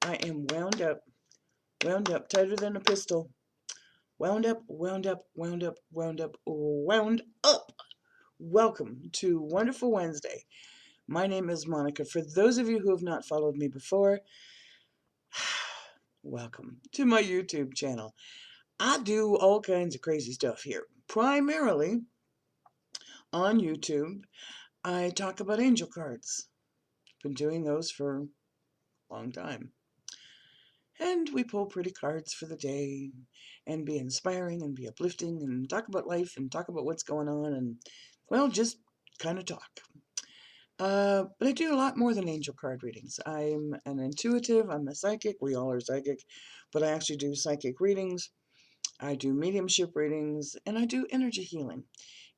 I am wound up, tighter than a pistol. Wound up, wound up, wound up, wound up, wound up. Welcome to Wonderful Wednesday. My name is Monica. For those of you who have not followed me before, welcome to my YouTube channel. I do all kinds of crazy stuff here. Primarily on YouTube, I talk about angel cards. Been doing those for a long time. And we pull pretty cards for the day and be inspiring and be uplifting and talk about life and talk about what's going on and, well, just kind of talk. But I do a lot more than angel card readings. I'm an intuitive, I'm a psychic, we all are psychic, but I actually do psychic readings. I do mediumship readings, and I do energy healing.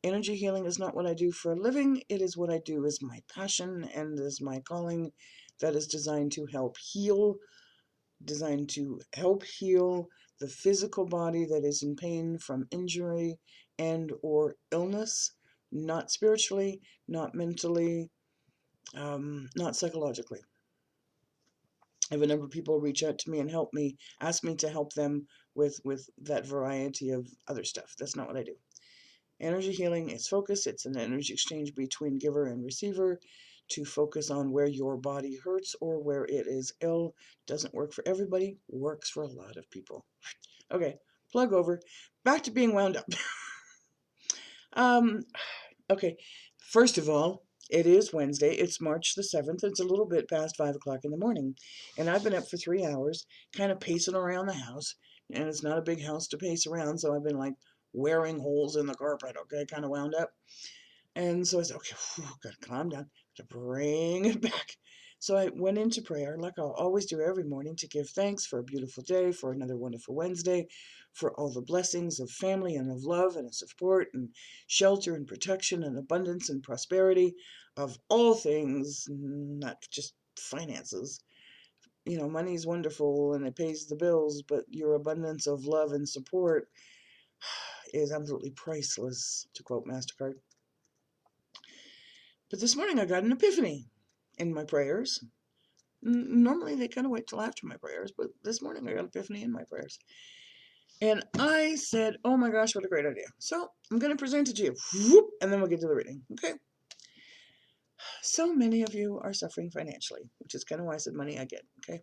Energy healing is not what I do for a living, it is what I do as my passion and as my calling that is designed to help heal the physical body that is in pain from injury and or illness, not spiritually, not mentally, not psychologically. I have a number of people reach out to me and help me, ask me to help them with that variety of other stuff. That's not what I do. Energy healing is focus. It's an energy exchange between giver and receiver to focus on where your body hurts or where it is ill. Doesn't work for everybody, works for a lot of people. Okay, plug over. Back to being wound up. um, okay, first of all, it is Wednesday. It's March the 7th. It's a little bit past 5 o'clock in the morning. And I've been up for 3 hours, kind of pacing around the house. And it's not a big house to pace around, so I've been like wearing holes in the carpet, okay, kind of wound up. And so I said, okay, gotta calm down, gotta bring it back. So I went into prayer, like I'll always do every morning, to give thanks for a beautiful day, for another wonderful Wednesday, for all the blessings of family and of love and of support and shelter and protection and abundance and prosperity of all things, not just finances. You know, money's wonderful and it pays the bills, but your abundance of love and support is absolutely priceless, to quote MasterCard. But this morning I got an epiphany in my prayers. Normally they kind of wait till after my prayers, but this morning I got an epiphany in my prayers. And I said, oh my gosh, what a great idea. So I'm going to present it to you, and then we'll get to the reading, okay? So many of you are suffering financially, which is kind of why I said money I get, okay?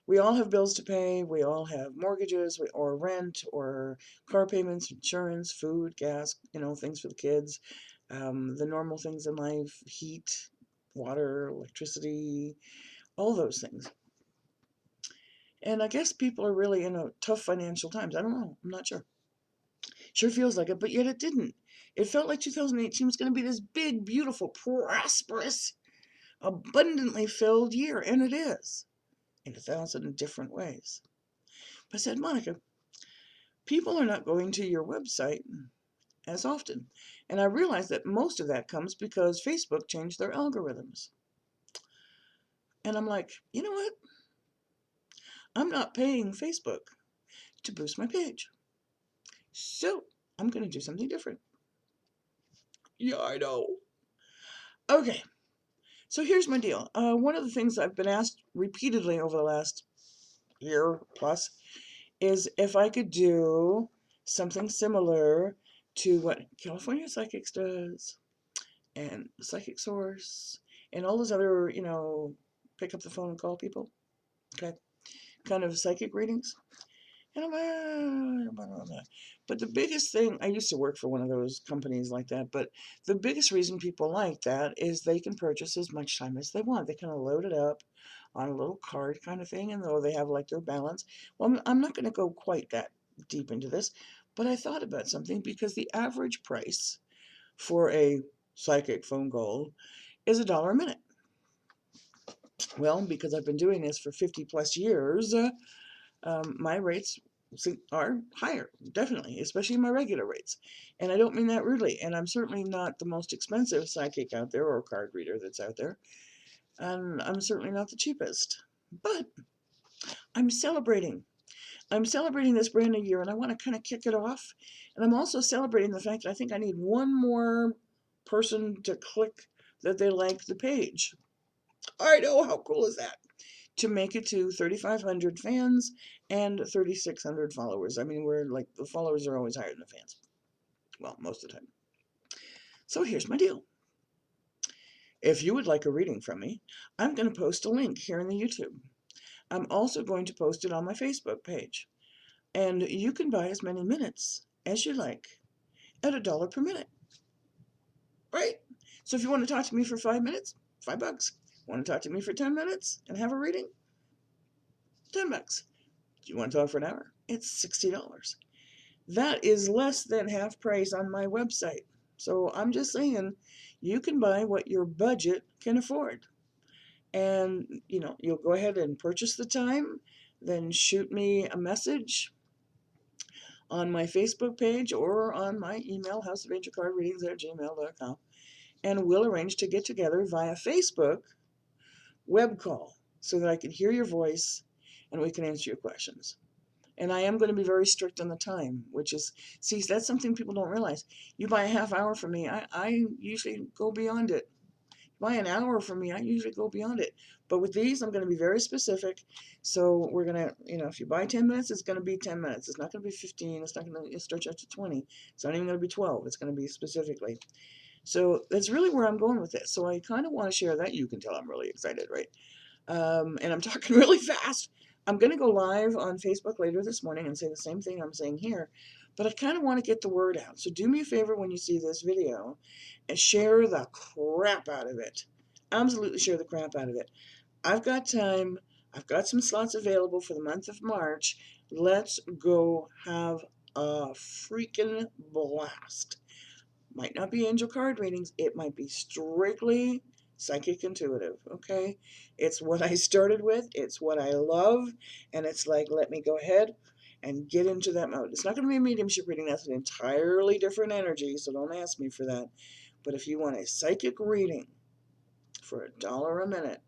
We all have bills to pay. We all have mortgages or rent or car payments, insurance, food, gas, things for the kids, the normal things in life, heat, water, electricity, all those things. And I guess people are really in a tough financial times. I don't know. I'm not sure. Sure feels like it, but yet it didn't. It felt like 2018 was going to be this big, beautiful, prosperous, abundantly filled year, and it is in 1,000 different ways. But I said, Monica, people are not going to your website as often. And I realized that most of that comes because Facebook changed their algorithms. And I'm like, you know what? I'm not paying Facebook to boost my page. So I'm going to do something different. Yeah, I know. Okay, so here's my deal. One of the things I've been asked repeatedly over the last year plus is if I could do something similar to what California Psychics does and Psychic Source and all those other, pick up the phone and call people, okay, kind of psychic readings. And I'm but the biggest thing, I used to work for one of those companies like that, but the biggest reason people like that is they can purchase as much time as they want. They kind of load it up on a little card kind of thing, and though they have like their balance. Well, I'm not going to go quite that deep into this, but I thought about something because the average price for a psychic phone call is $1 a minute. Well, because I've been doing this for 50 plus years, my rates are higher, definitely, especially my regular rates. And I don't mean that rudely. And I'm certainly not the most expensive psychic out there or card reader that's out there. And I'm certainly not the cheapest. But I'm celebrating. I'm celebrating this brand new year and I want to kind of kick it off. And I'm also celebrating the fact that I think I need one more person to click that they like the page. I know, how cool is that? to make it to 3,500 fans and 3,600 followers. I mean, we're like, the followers are always higher than the fans. Well, most of the time. So here's my deal. If you would like a reading from me, I'm going to post a link here in the YouTube. I'm also going to post it on my Facebook page. And you can buy as many minutes as you like at $1 per minute. Right? So if you want to talk to me for 5 minutes, $5. Want to talk to me for 10 minutes and have a reading? $10. Do you want to talk for an hour? It's $60. That is less than half price on my website. So I'm just saying, you can buy what your budget can afford. And, you'll go ahead and purchase the time, then shoot me a message on my Facebook page or on my email, houseofangelcardreadings@gmail.com, and we'll arrange to get together via Facebook web call so that I can hear your voice and we can answer your questions. And I am going to be very strict on the time, which is, see, that's something people don't realize. You buy a half hour from me, I usually go beyond it. Buy an hour from me, I usually go beyond it. But with these, I'm going to be very specific. So we're going to, if you buy 10 minutes, it's going to be 10 minutes. It's not going to be 15. It's not going to stretch out to 20. It's not even going to be 12. It's going to be specifically. So that's really where I'm going with this. So I kind of want to share that. You can tell I'm really excited, right? And I'm talking really fast. I'm going to go live on Facebook later this morning and say the same thing I'm saying here, but I kind of want to get the word out. So do me a favor when you see this video and share the crap out of it. Absolutely share the crap out of it. I've got time. I've got some slots available for the month of March. Let's go have a freaking blast. Might not be angel card readings. It might be strictly psychic intuitive, okay? It's what I started with. It's what I love. And it's like, let me go ahead and get into that mode. It's not going to be a mediumship reading. That's an entirely different energy, so don't ask me for that. But if you want a psychic reading for $1 a minute,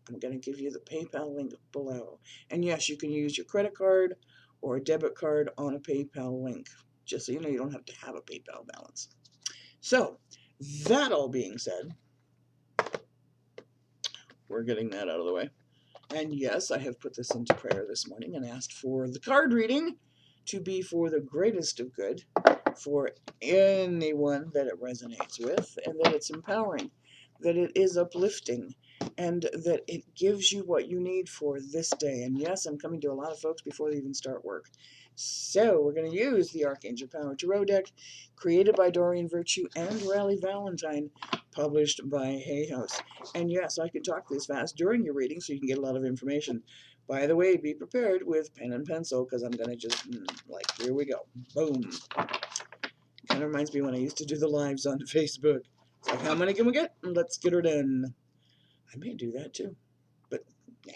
I'm going to give you the PayPal link below. And yes, you can use your credit card or a debit card on a PayPal link. Just so you know, you don't have to have a PayPal balance. So, that all being said, we're getting that out of the way. And yes, I have put this into prayer this morning and asked for the card reading to be for the greatest of good for anyone that it resonates with, and that it's empowering, that it is uplifting, and that it gives you what you need for this day. And yes, I'm coming to a lot of folks before they even start work. So we're going to use the Archangel Power Tarot deck, created by Doreen Virtue and Raleigh Valentine, published by Hay House. And yes, I can talk this fast during your reading so you can get a lot of information. By the way, be prepared with pen and pencil, because I'm going to just, here we go. Boom. Kind of reminds me when I used to do the lives on Facebook. It's like, how many can we get? Let's get her done. I may do that too, but yeah.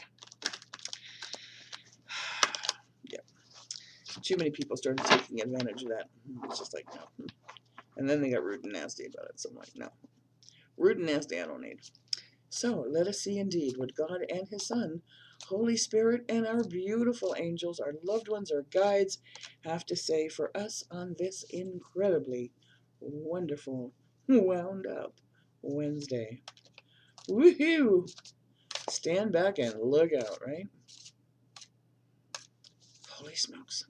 Yeah. Too many people started taking advantage of that. It's just like, no. And then they got rude and nasty about it, so I'm like, no. Rude and nasty I don't need. So let us see indeed what God and His Son, Holy Spirit, and our beautiful angels, our loved ones, our guides, have to say for us on this incredibly wonderful, wound up Wednesday. Woohoo! Stand back and look out, right? Holy smokes.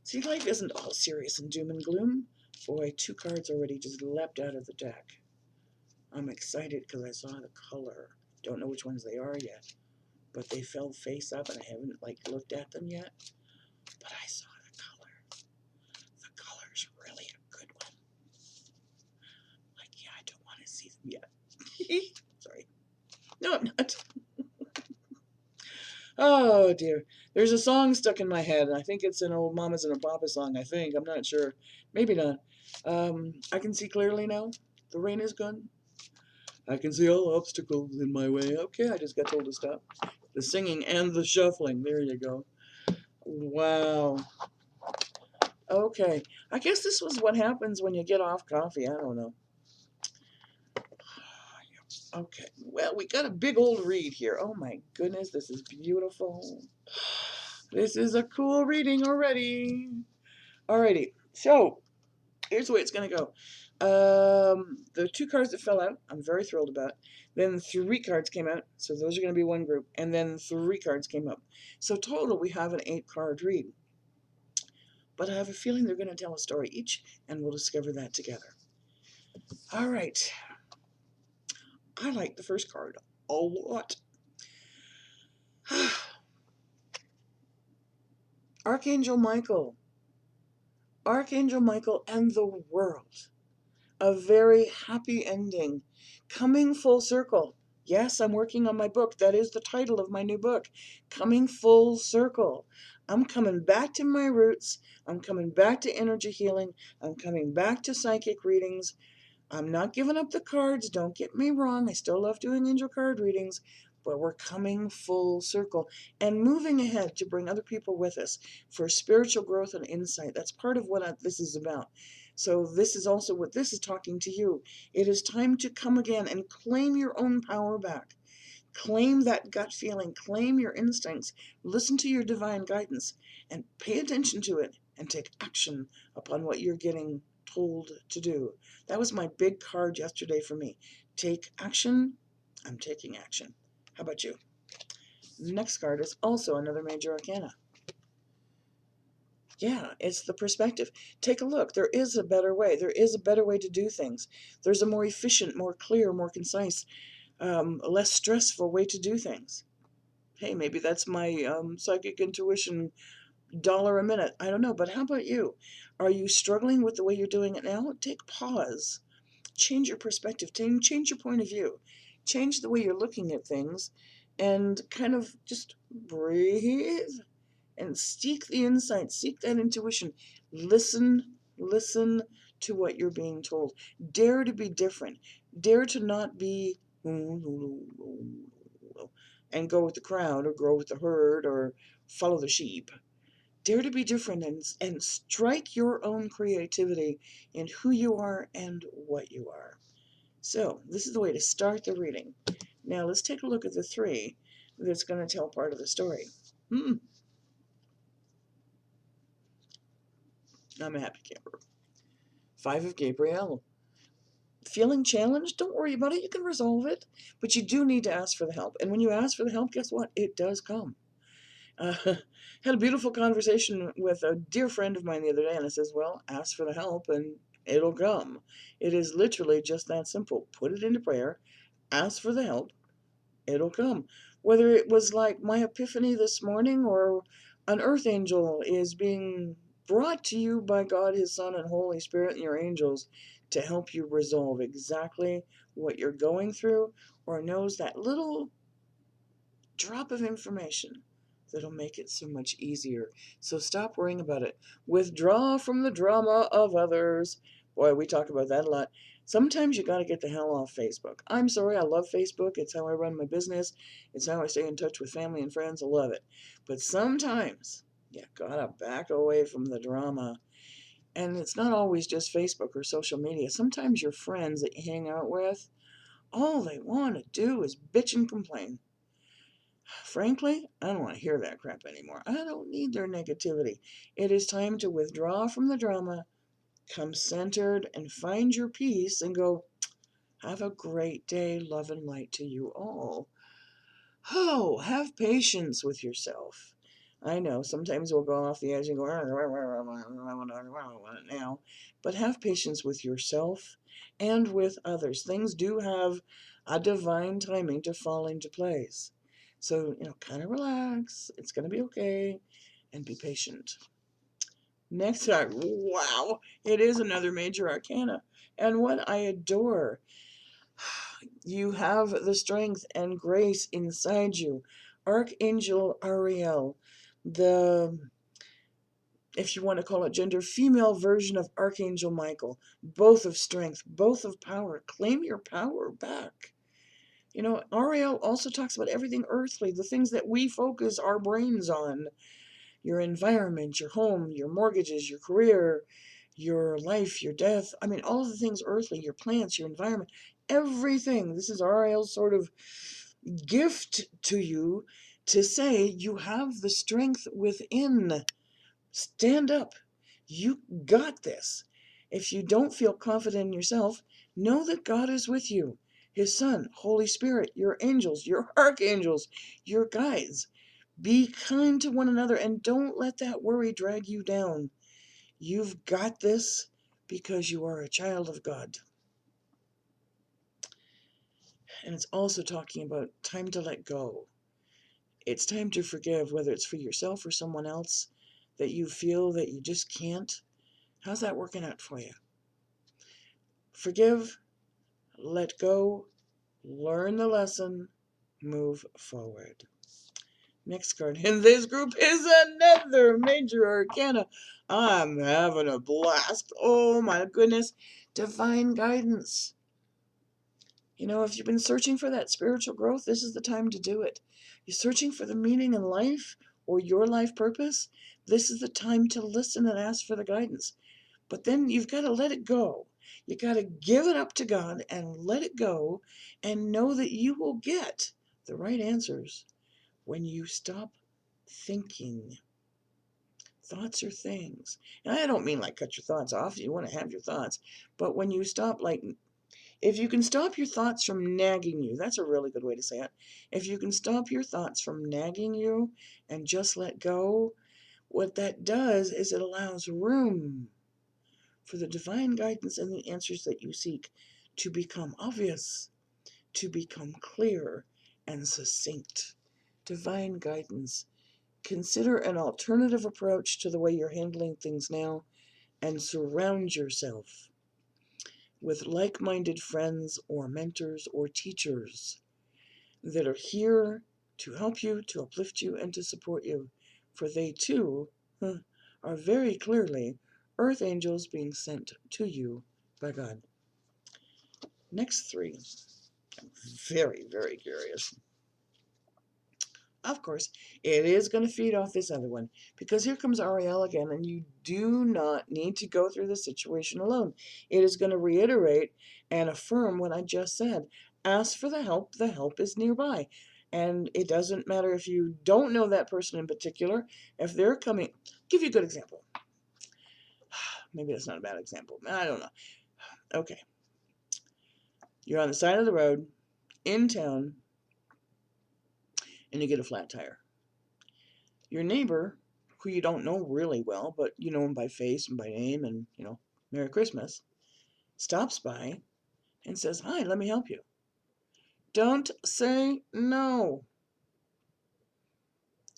See, life isn't all serious and doom and gloom. Boy, 2 cards already just leapt out of the deck. I'm excited because I saw the color. Don't know which ones they are yet, but they fell face up and I haven't looked at them yet. But I saw the color. The color's really a good one. Yeah, I don't want to see them yet. Sorry. No, I'm not. Oh dear. There's a song stuck in my head. I think it's an old Mamas and a Papa song, I think. I'm not sure. Maybe not. I can see clearly now. The rain is gone. I can see all obstacles in my way. Okay, I just got told to stop. The singing and the shuffling. There you go. Wow. Okay. I guess this was what happens when you get off coffee. I don't know. Okay. Well, we got a big old read here. Oh my goodness, this is beautiful. This is a cool reading already. Alrighty. So, here's the way it's going to go. The 2 cards that fell out, I'm very thrilled about. Then 3 cards came out, so those are going to be one group. And then 3 cards came up. So total, we have an 8-card read. But I have a feeling they're going to tell a story each, and we'll discover that together. All right. I like the first card a lot. Archangel Michael. Archangel Michael and the world. A very happy ending. Coming full circle. Yes, I'm working on my book. That is the title of my new book. Coming full circle. I'm coming back to my roots. I'm coming back to energy healing. I'm coming back to psychic readings. I'm not giving up the cards. Don't get me wrong. I still love doing angel card readings, but we're coming full circle and moving ahead to bring other people with us for spiritual growth and insight. That's part of what this is about. So this is also what this is talking to you. It is time to come again and claim your own power back. Claim that gut feeling. Claim your instincts. Listen to your divine guidance and pay attention to it and take action upon what you're getting told to do. That was my big card yesterday for me. Take action. I'm taking action. How about you? Next card is also another major arcana. Yeah, it's the perspective. Take a look. There is a better way. There is a better way to do things. There's a more efficient, more clear, more concise, less stressful way to do things. Hey, maybe that's my psychic intuition dollar a minute. I don't know, but how about you? Are you struggling with the way you're doing it now? Take pause. Change your perspective. Change your point of view. Change the way you're looking at things and kind of just breathe and seek the insight, seek that intuition. Listen to what you're being told. Dare to be different. Dare to not be and go with the crowd or go with the herd or follow the sheep. Dare to be different and strike your own creativity in who you are and what you are. So this is the way to start the reading. Now let's take a look at the 3 that's going to tell part of the story. I'm a happy camper. 5 of Gabriel. Feeling challenged? Don't worry about it. You can resolve it. But you do need to ask for the help. And when you ask for the help, guess what? It does come. Had a beautiful conversation with a dear friend of mine the other day, and I says, well, ask for the help and it'll come. It is literally just that simple. Put it into prayer. Ask for the help. It'll come. Whether it was like my epiphany this morning or an earth angel is being brought to you by God, His Son, and Holy Spirit and your angels to help you resolve exactly what you're going through, or knows that little drop of information that'll make it so much easier. So stop worrying about it. Withdraw from the drama of others. Boy, we talk about that a lot. Sometimes you got to get the hell off Facebook. I'm sorry, I love Facebook. It's how I run my business. It's how I stay in touch with family and friends. I love it. But sometimes you got to back away from the drama. And it's not always just Facebook or social media. Sometimes your friends that you hang out with, all they want to do is bitch and complain. Frankly, I don't want to hear that crap anymore. I don't need their negativity. It is time to withdraw from the drama, come centered, and find your peace and go, have a great day, love and light to you all. Oh, have patience with yourself. I know, sometimes we'll go off the edge and go, I want it now. But have patience with yourself and with others. Things do have a divine timing to fall into place. So, kind of relax. It's going to be okay. And be patient. Next card. Wow. It is another major arcana. And what I adore. You have the strength and grace inside you. Archangel Ariel. If you want to call it gender, female version of Archangel Michael. Both of strength, both of power. Claim your power back. Ariel also talks about everything earthly, the things that we focus our brains on. Your environment, your home, your mortgages, your career, your life, your death. I mean, all of the things earthly, your plants, your environment, everything. This is Ariel's sort of gift to you to say you have the strength within. Stand up. You got this. If you don't feel confident in yourself, know that God is with you. His Son, Holy Spirit, your angels, your archangels, your guides. Be kind to one another and don't let that worry drag you down. You've got this because you are a child of God. And it's also talking about time to let go. It's time to forgive, whether it's for yourself or someone else that you feel that you just can't. How's that working out for you? Forgive, let go, learn the lesson, move forward. Next card in this group is another major arcana. I'm having a blast. Oh my goodness. Divine guidance. You know, if you've been searching for that spiritual growth, this is the time to do it. You're searching for the meaning in life or your life purpose, this is the time to listen and ask for the guidance. But then you've got to let it go. You got to give it up to God and let it go and know that you will get the right answers when you stop thinking. Thoughts are things. And I don't mean like cut your thoughts off. You want to have your thoughts. But when you stop, like, if you can stop your thoughts from nagging you, that's a really good way to say it. If you can stop your thoughts from nagging you and just let go, what that does is it allows room for the divine guidance and the answers that you seek to become obvious, to become clear and succinct. Divine guidance. Consider an alternative approach to the way you're handling things now and surround yourself with like-minded friends or mentors or teachers that are here to help you, to uplift you, and to support you. For they too are very clearly earth angels being sent to you by God. Next three. I'm very, very curious. Of course, it is going to feed off this other one, because here comes Ariel again, and you do not need to go through the situation alone. It is going to reiterate and affirm what I just said. Ask for the help is nearby. And it doesn't matter if you don't know that person in particular, if they're coming. Give you a good example. Maybe that's not a bad example. I don't know. Okay. You're on the side of the road, in town, and you get a flat tire. Your neighbor, who you don't know really well, but you know him by face and by name and, Merry Christmas, stops by and says, "Hi, let me help you." Don't say no.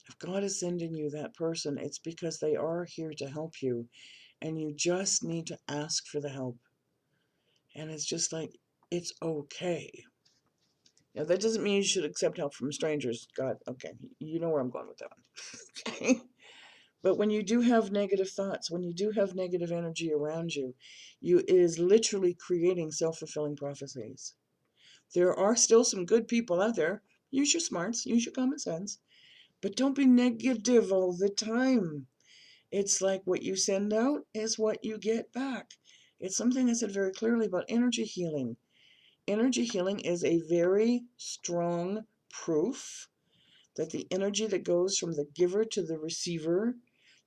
If God is sending you that person, it's because they are here to help you, and you just need to ask for the help. And it's just like, it's okay. Now, that doesn't mean you should accept help from strangers. God, okay, you know where I'm going with that one. Okay? But when you do have negative thoughts, when you do have negative energy around you, it is literally creating self-fulfilling prophecies. There are still some good people out there. Use your smarts, use your common sense, but don't be negative all the time. It's like what you send out is what you get back. It's something I said very clearly about energy healing. Energy healing is a very strong proof that the energy that goes from the giver to the receiver,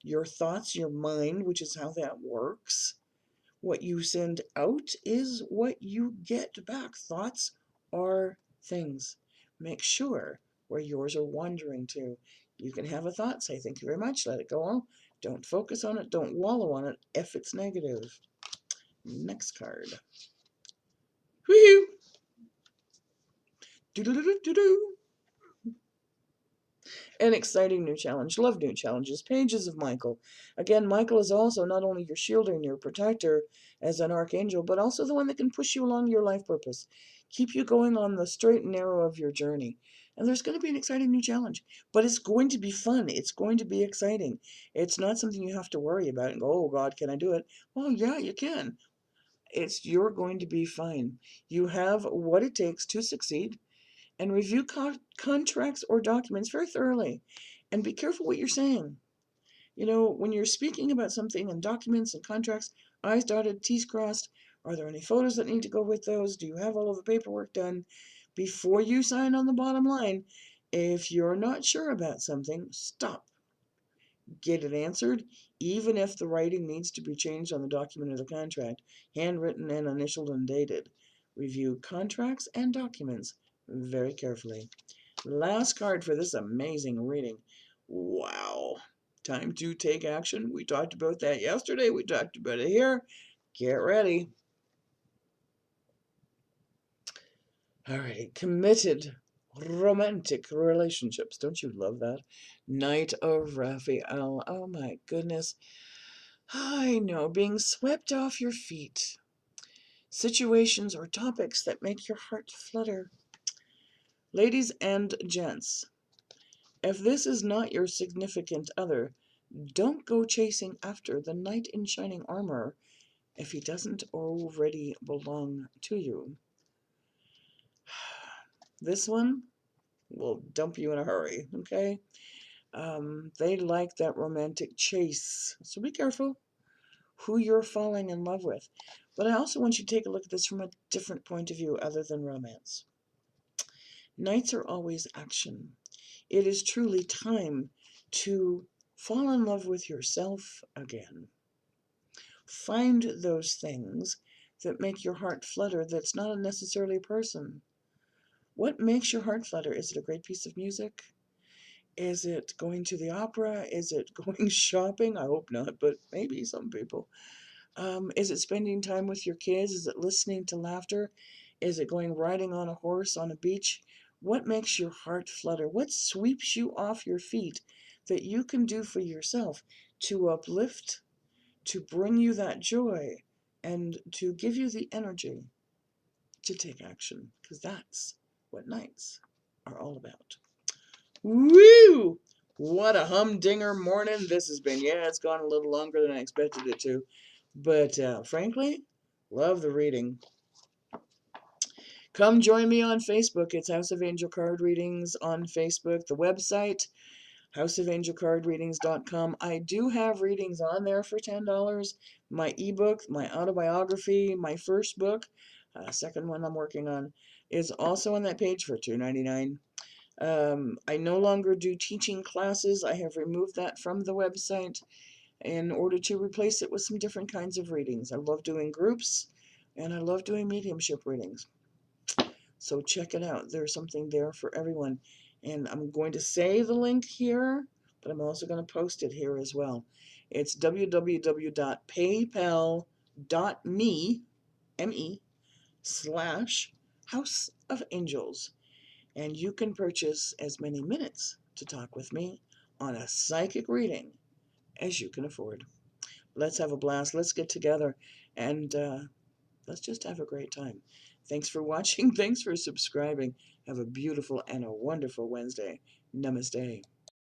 your thoughts, your mind, which is how that works, what you send out is what you get back. Thoughts are things. Make sure where yours are wandering to. You can have a thought, say thank you very much, let it go on. Don't focus on it, don't wallow on it if it's negative. Next card. Woohoo! Do-do-do-do-do-do. An exciting new challenge. Love new challenges. Pages of Michael. Again, Michael is also not only your shielder and your protector as an archangel, but also the one that can push you along your life purpose. Keep you going on the straight and narrow of your journey. And there's going to be an exciting new challenge. But it's going to be fun. It's going to be exciting. It's not something you have to worry about and go, oh God, can I do it? Well, yeah, you can. You're going to be fine. You have what it takes to succeed, and review contracts or documents very thoroughly, and be careful what you're saying. When you're speaking about something in documents and contracts, I's dotted, T's crossed. Are there any photos that need to go with those? Do you have all of the paperwork done before you sign on the bottom line? If you're not sure about something, stop. Get it answered, even if the writing needs to be changed on the document or the contract, handwritten and initialed and dated. Review contracts and documents very carefully. Last card for this amazing reading. Wow. Time to take action. We talked about that yesterday. We talked about it here. Get ready. All right. Committed romantic relationships. Don't you love that? Knight of Raphael. Oh my goodness. I know. Being swept off your feet. Situations or topics that make your heart flutter. Ladies and gents, if this is not your significant other, don't go chasing after the knight in shining armor if he doesn't already belong to you. This one will dump you in a hurry, okay? They like that romantic chase, so be careful who you're falling in love with. But I also want you to take a look at this from a different point of view other than romance. Knights are always action. It is truly time to fall in love with yourself again. Find those things that make your heart flutter that's not necessarily a person. What makes your heart flutter? Is it a great piece of music? Is it going to the opera? Is it going shopping? I hope not, but maybe some people. Is it spending time with your kids? Is it listening to laughter? Is it going riding on a horse on a beach? What makes your heart flutter? What sweeps you off your feet that you can do for yourself to uplift, to bring you that joy, and to give you the energy to take action? Because that's what nights are all about. Woo! What a humdinger morning this has been. Yeah, it's gone a little longer than I expected it to. But frankly, love the reading. Come join me on Facebook. It's House of Angel Card Readings on Facebook. The website, houseofangelcardreadings.com. I do have readings on there for $10. My ebook, my autobiography, my first book, second one I'm working on, is also on that page for $2.99. I no longer do teaching classes. I have removed that from the website in order to replace it with some different kinds of readings. I love doing groups, and I love doing mediumship readings. So check it out. There's something there for everyone. And I'm going to say the link here, but I'm also going to post it here as well. It's www.paypal.me/House of Angels. And you can purchase as many minutes to talk with me on a psychic reading as you can afford. Let's have a blast. Let's get together and let's just have a great time. Thanks for watching. Thanks for subscribing. Have a beautiful and a wonderful Wednesday. Namaste.